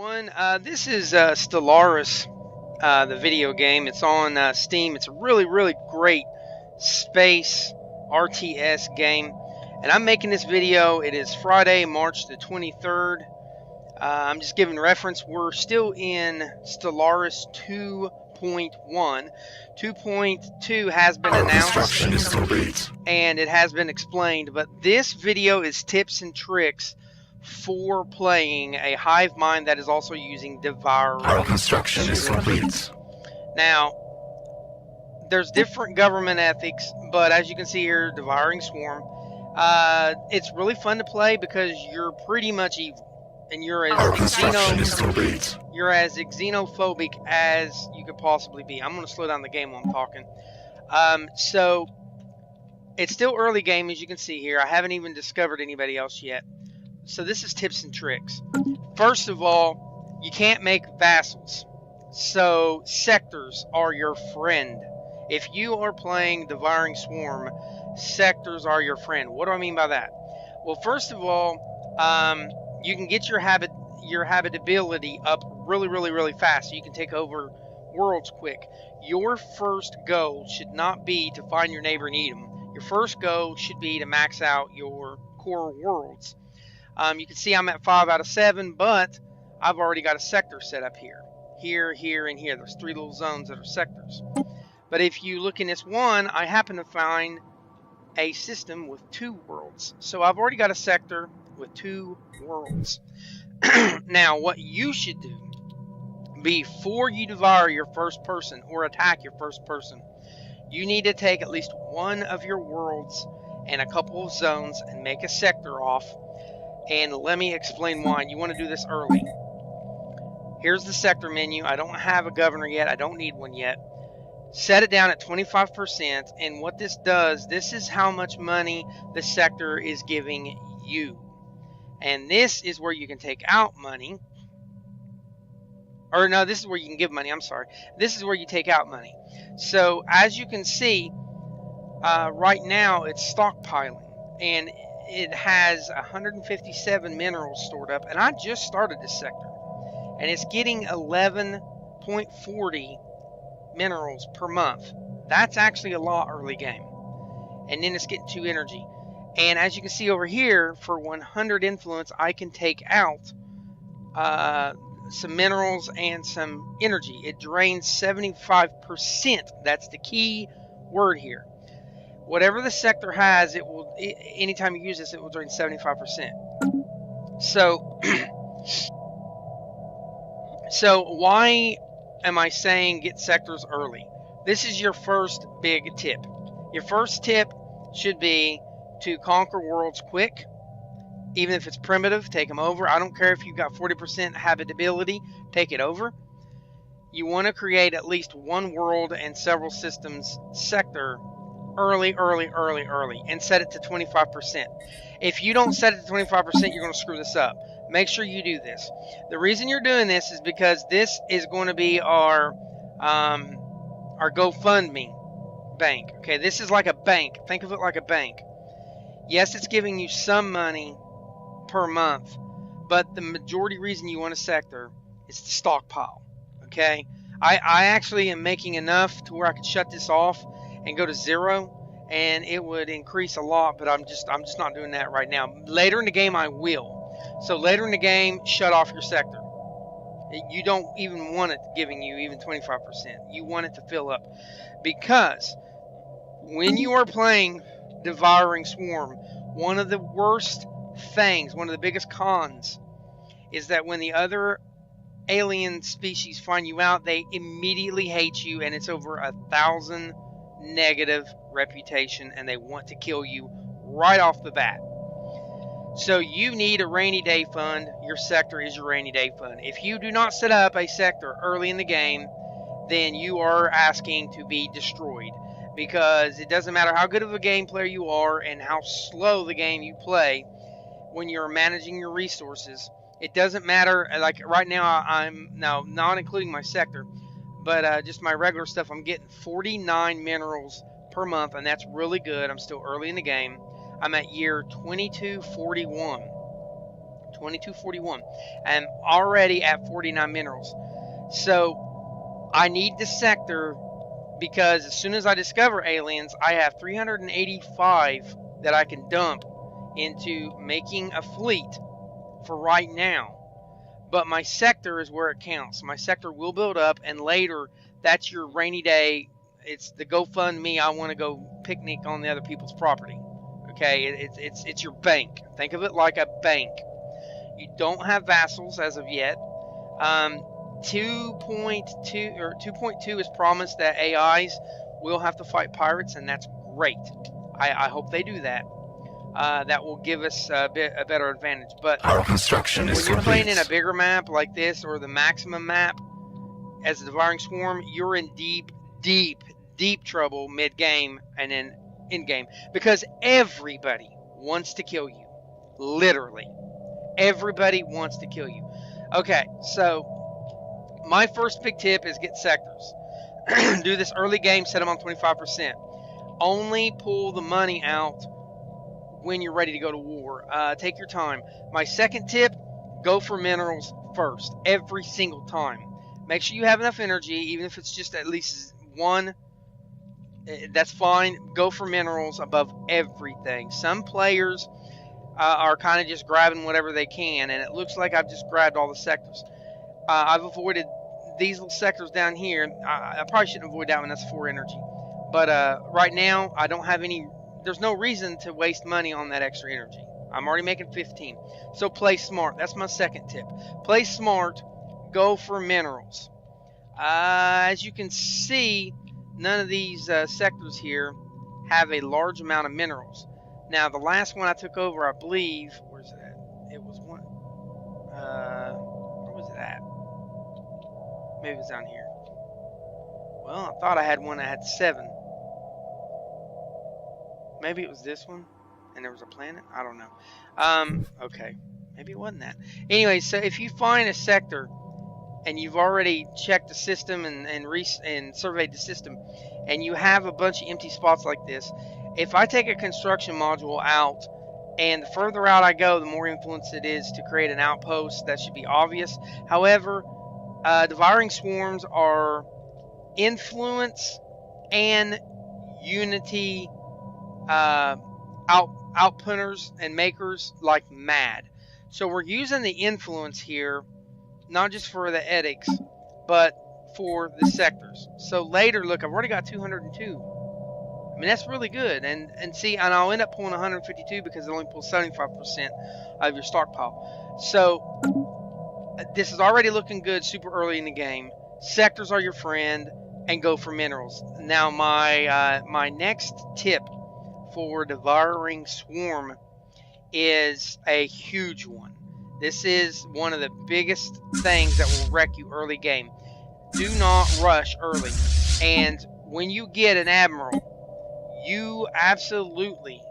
everyone. This is Stellaris, the video game. It's on Steam. It's a really great space RTS game. And I'm making this video. It is Friday, March the 23rd. I'm just giving reference. We're still in Stellaris 2.1. 2.2 has been announced. And it has been explained. But this video is tips and tricks for playing a hive mind that is also using Devouring. Our construction is complete. Now, there's different government ethics, but as you can see here, Devouring Swarm, it's really fun to play because you're pretty much evil, and you're as xenophobic as you could possibly be. I'm going to slow down the game while I'm talking. So it's still early game, as you can see here. I haven't even discovered anybody else yet. So this is tips and tricks. First of all, you can't make vassals. So sectors are your friend. If you are playing Devouring Swarm, sectors are your friend. What do I mean by that? Well, first of all, you can get your habitability up really fast. So you can take over worlds quick. Your first goal should not be to find your neighbor and eat them. Your first goal should be to max out your core worlds. You can see I'm at 5 out of 7, but I've already got a sector set up here. Here, and here. There's 3 little zones that are sectors. But if you look in this one, I happen to find a system with 2 worlds. So I've already got a sector with 2 worlds. Now, what you should do before you devour your first person or attack your first person, you need to take at least one of your worlds and a couple of zones and make a sector off. And let me explain why. You want to do this early. Here's the sector menu. I don't have a governor yet. I don't need one yet. Set it down at 25%. And what this does, this is how much money the sector is giving you. And this is where you can take out money. Or no, this is where you can give money. I'm sorry. This is where you take out money. So as you can see, right now it's stockpiling. And it has 157 minerals stored up, and I just started this sector, and it's getting 11.40 minerals per month. That's actually a lot early game. And then it's getting 2 energy, and as you can see over here, for 100 influence I can take out some minerals and some energy. It drains 75%. That's the key word here. Whatever the sector has, it will. Anytime you use this, it will drain 75%. So why am I saying get sectors early? This is your first big tip. Your first tip should be to conquer worlds quick. Even if it's primitive, take them over. I don't care if you've got 40% habitability, take it over. You want to create at least one world and several systems sector early, and set it to 25%. If you don't set it to 25%, you're going to screw this up. Make sure you do this. The reason you're doing this is because this is going to be our GoFundMe bank. Okay, this is like a bank. Think of it like a bank. Yes, it's giving you some money per month, but the majority reason you want a sector is to stockpile. Okay, I actually am making enough to where I could shut this off and go to 0, and it would increase a lot, but I'm just not doing that right now. Later in the game I will. So later in the game, shut off your sector. You don't even want it giving you even 25%. You want it to fill up, because when you are playing Devouring Swarm, one of the worst things, one of the biggest cons, is that when the other alien species find you out, they immediately hate you, and it's over 1,000 negative reputation, and they want to kill you right off the bat. So you need a rainy day fund. Your sector is your rainy day fund. If you do not set up a sector early in the game, then you are asking to be destroyed, because it doesn't matter how good of a game player you are and how slow the game you play when you're managing your resources. It doesn't matter. Like right now, I'm now not including my sector, but just my regular stuff, I'm getting 49 minerals per month, and that's really good. I'm still early in the game. I'm at year 2241. 2241. I'm already at 49 minerals. So I need the sector because as soon as I discover aliens, I have 385 that I can dump into making a fleet for right now. But my sector is where it counts. My sector will build up, and later, that's your rainy day. It's the GoFundMe. I want to go picnic on the other people's property. Okay, it's your bank. Think of it like a bank. You don't have vassals as of yet. 2.2 or 2.2 is promised that AIs will have to fight pirates, and that's great. I hope they do that. That will give us a better advantage. But Our construction is when you're complete. playing in a bigger map like this or the maximum map as the Devouring Swarm, you're in deep trouble mid-game and then in-game because everybody wants to kill you. Literally. Everybody wants to kill you. Okay, so my first big tip is get sectors. Do this early game, set them on 25%. Only pull the money out when you're ready to go to war. Take your time. My second tip, go for minerals first, every single time. Make sure you have enough energy, even if it's just at least one, that's fine. Go for minerals above everything. Some players are kind of just grabbing whatever they can, and it looks like I've just grabbed all the sectors. I've avoided these little sectors down here. I probably shouldn't avoid that one, that's 4 energy. But right now, I don't have any. There's no reason to waste money on that extra energy. I'm already making 15. So play smart. That's my second tip. Play smart. Go for minerals. As you can see, none of these sectors here have a large amount of minerals. Now, the last one I took over, I believe, where's it at? It was one. Where was it at? Maybe it was down here. Well, I thought I had one that had 7. Maybe it was this one, and there was a planet. I don't know. Okay, maybe it wasn't that. Anyway, so if you find a sector, and you've already checked the system and surveyed the system, and you have a bunch of empty spots like this, if I take a construction module out, and the further out I go, the more influence it is to create an outpost. That should be obvious. However, Devouring Swarms are influence and unity outputters and makers like mad. So we're using the influence here, not just for the edicts, but for the sectors. So later, look, I've already got 202. I mean, that's really good. And see, and I'll end up pulling 152 because it only pulls 75% of your stockpile. So this is already looking good super early in the game. Sectors are your friend, and go for minerals. Now, my next tip for Devouring Swarm is a huge one. This is one of the biggest things that will wreck you early game. Do not rush early. And when you get an admiral, you absolutely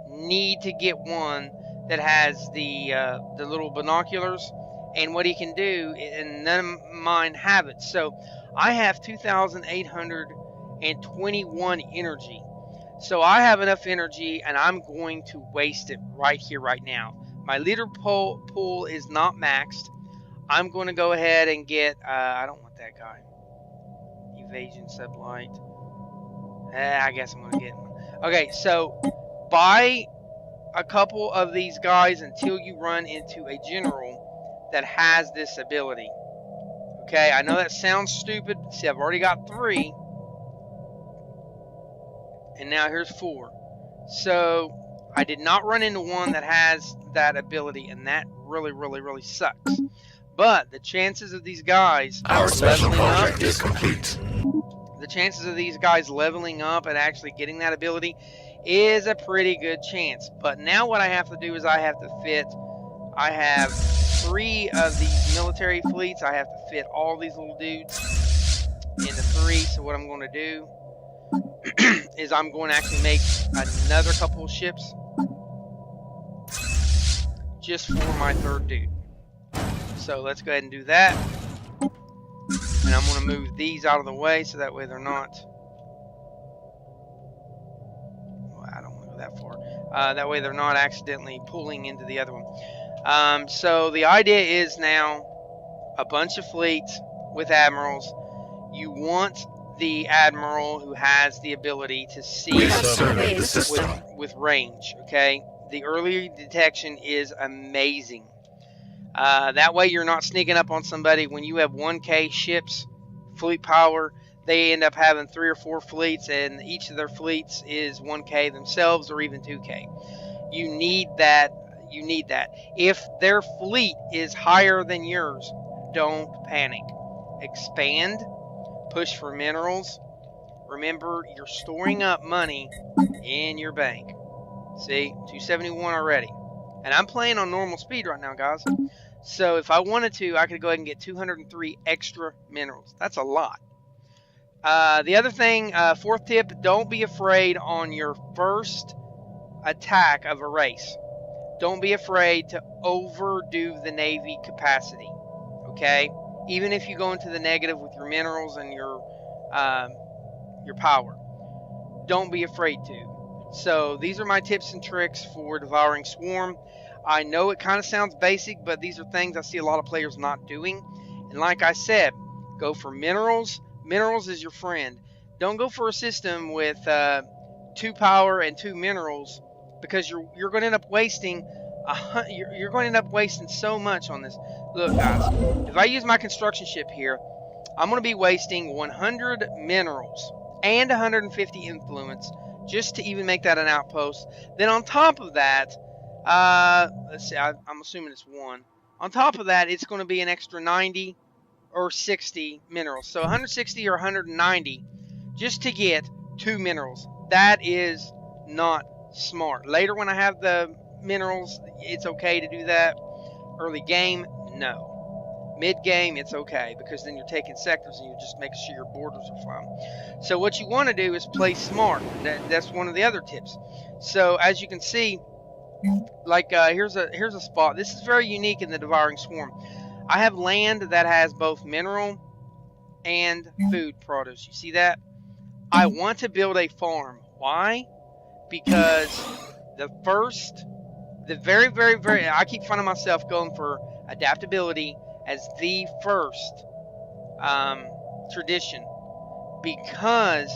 need to get one that has the little binoculars and what he can do, and none of mine have it. So I have 2,821 energy. So I have enough energy, and I'm going to waste it right here, right now. My leader pool is not maxed. I'm going to go ahead and get, I don't want that guy. Evasion sublight. I guess I'm going to get one. Okay, so buy a couple of these guys until you run into a general that has this ability. Okay, I know that sounds stupid. See, I've already got 3. And now here's 4. So I did not run into one that has that ability, and that really sucks. But the chances of these guys Our special leveling project up, is complete. the chances of these guys leveling up and actually getting that ability is a pretty good chance. But now what I have to do is I have to fit, I have 3 of these military fleets. I have to fit all these little dudes into 3. So what I'm going to do is I'm going to actually make another couple of ships just for my 3rd dude. So let's go ahead and do that. And I'm going to move these out of the way so that way they're not... Well, I don't want to go that far. That way they're not accidentally pulling into the other one. So the idea is now a bunch of fleets with admirals. You want the admiral who has the ability to see with range. Okay, the early detection is amazing. That way you're not sneaking up on somebody. When you have 1K ships, fleet power, they end up having 3 or 4 fleets, and each of their fleets is 1K themselves or even 2K. You need that. You need that. If their fleet is higher than yours, don't panic. Expand, push for minerals. Remember, you're storing up money in your bank. See, 271 already. And I'm playing on normal speed right now, guys. So if I wanted to, I could go ahead and get 203 extra minerals. That's a lot. The other thing, fourth tip, don't be afraid on your first attack of a race. Don't be afraid to overdo the Navy capacity. Okay? Even if you go into the negative with your minerals and your power. Don't be afraid to. So these are my tips and tricks for Devouring Swarm. I know it kind of sounds basic, but these are things I see a lot of players not doing. And like I said, go for minerals. Minerals is your friend. Don't go for a system with 2 power and 2 minerals, because you're going to end up wasting you're going to end up wasting so much on this. Look, guys, if I use my construction ship here, I'm going to be wasting 100 minerals and 150 influence just to even make that an outpost. Then on top of that, let's see, I'm assuming it's 1. On top of that, it's going to be an extra 90 or 60 minerals. So 160 or 190 just to get 2 minerals. That is not smart. Later when I have the minerals, it's okay to do that. Early game, no. Mid game, it's okay, because then you're taking sectors and you're just making sure your borders are fine. So what you want to do is play smart. That's one of the other tips. So as you can see, like here's a spot. This is very unique in the Devouring Swarm. I have land that has both mineral and food produce. You see that? I want to build a farm. Why? Because the very, I keep finding myself going for adaptability as the first tradition, because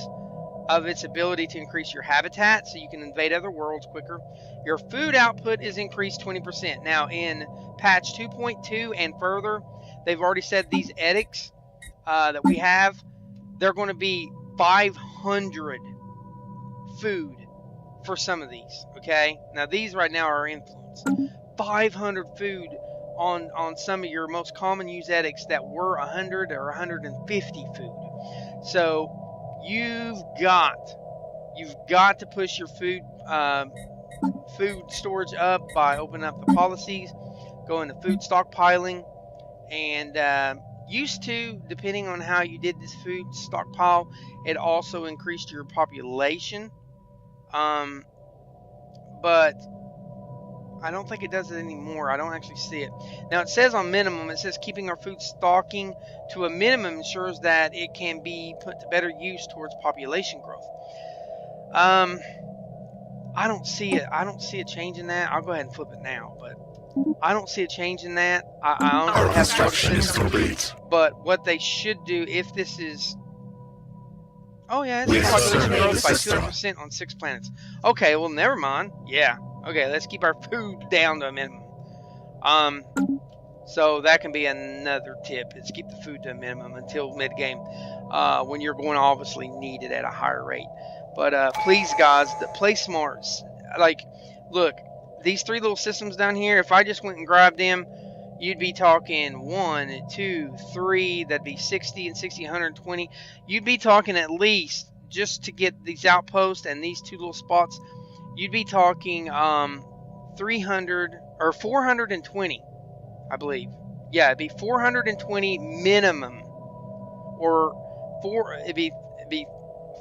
of its ability to increase your habitat so you can invade other worlds quicker. Your food output is increased 20%. Now in patch 2.2 and further, they've already said these edicts that we have, they're going to be 500 food for some of these. Okay, now these right now are influence. 500 food on some of your most common used edicts that were 100 or 150 food. So you've got to push your food storage up by opening up the policies, going to food stockpiling, and used to, depending on how you did this food stockpile, it also increased your population. But I don't think it does it anymore. I don't actually see it. Now it says on minimum, it says keeping our food stocking to a minimum ensures that it can be put to better use towards population growth. I don't see it. I don't see a change in that. I'll go ahead and flip it now, but I don't see a change in that. I honestly Our construction is complete. But what they should do, if this is... Oh yeah, We it's have population surveyed growth the by system. 200% on 6 planets. Okay, well never mind. Yeah. Okay, let's keep our food down to a minimum. So that can be another tip, is keep the food to a minimum until mid-game, when you're going to obviously need it at a higher rate. But please, guys, play smart. Like, look, these 3 little systems down here, if I just went and grabbed them, you'd be talking 1, 2, 3, that'd be 60 and 60, 120. You'd be talking at least, just to get these outposts and these 2 little spots, you'd be talking 300 or 420, I believe. Yeah, it'd be 420 minimum, or it'd be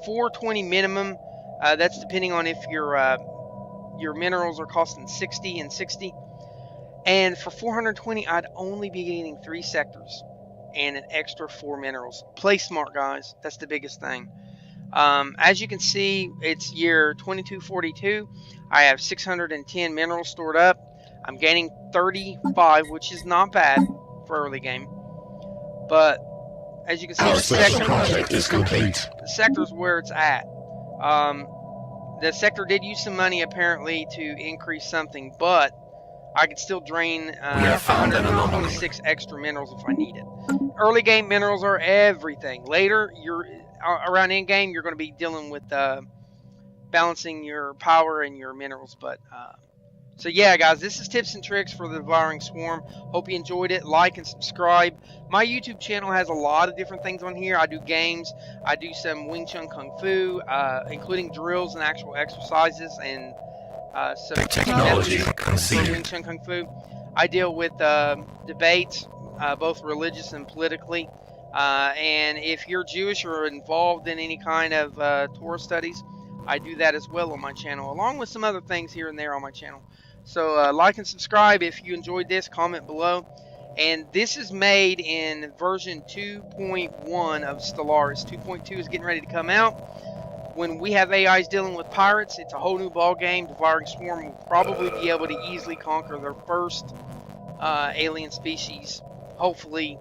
420 minimum. That's depending on if your minerals are costing 60 and 60. And for 420, I'd only be getting 3 sectors and an extra 4 minerals. Play smart, guys. That's the biggest thing. As you can see, it's year 2242. I have 610 minerals stored up. I'm gaining 35, which is not bad for early game. But as you can see, Our the special project is complete. sector's where it's at. The sector did use some money apparently to increase something, but I could still drain We have found an anomaly. 126 extra minerals if I need it. Early game minerals are everything. Later, around end game, you're going to be dealing with balancing your power and your minerals. But so yeah, guys, this is tips and tricks for the Devouring Swarm. Hope you enjoyed it. Like and subscribe. My YouTube channel has a lot of different things on here. I do games. I do some Wing Chun Kung Fu, including drills and actual exercises and some Technology for conceded. Wing Chun Kung Fu. I deal with debates, both religious and politically. And if you're Jewish or involved in any kind of Torah studies, I do that as well on my channel, along with some other things here and there on my channel. So like and subscribe if you enjoyed this. Comment below. And this is made in version 2.1 of Stellaris. 2.2 is getting ready to come out. When we have AIs dealing with pirates, it's a whole new ball game. Devouring Swarm will probably be able to easily conquer their first alien species. Hopefully,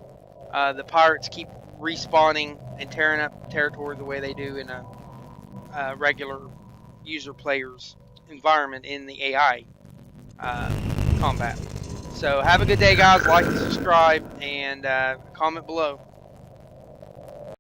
the pirates keep respawning and tearing up territory the way they do in a regular user player's environment in the AI combat. So have a good day, guys. Like and subscribe, and comment below.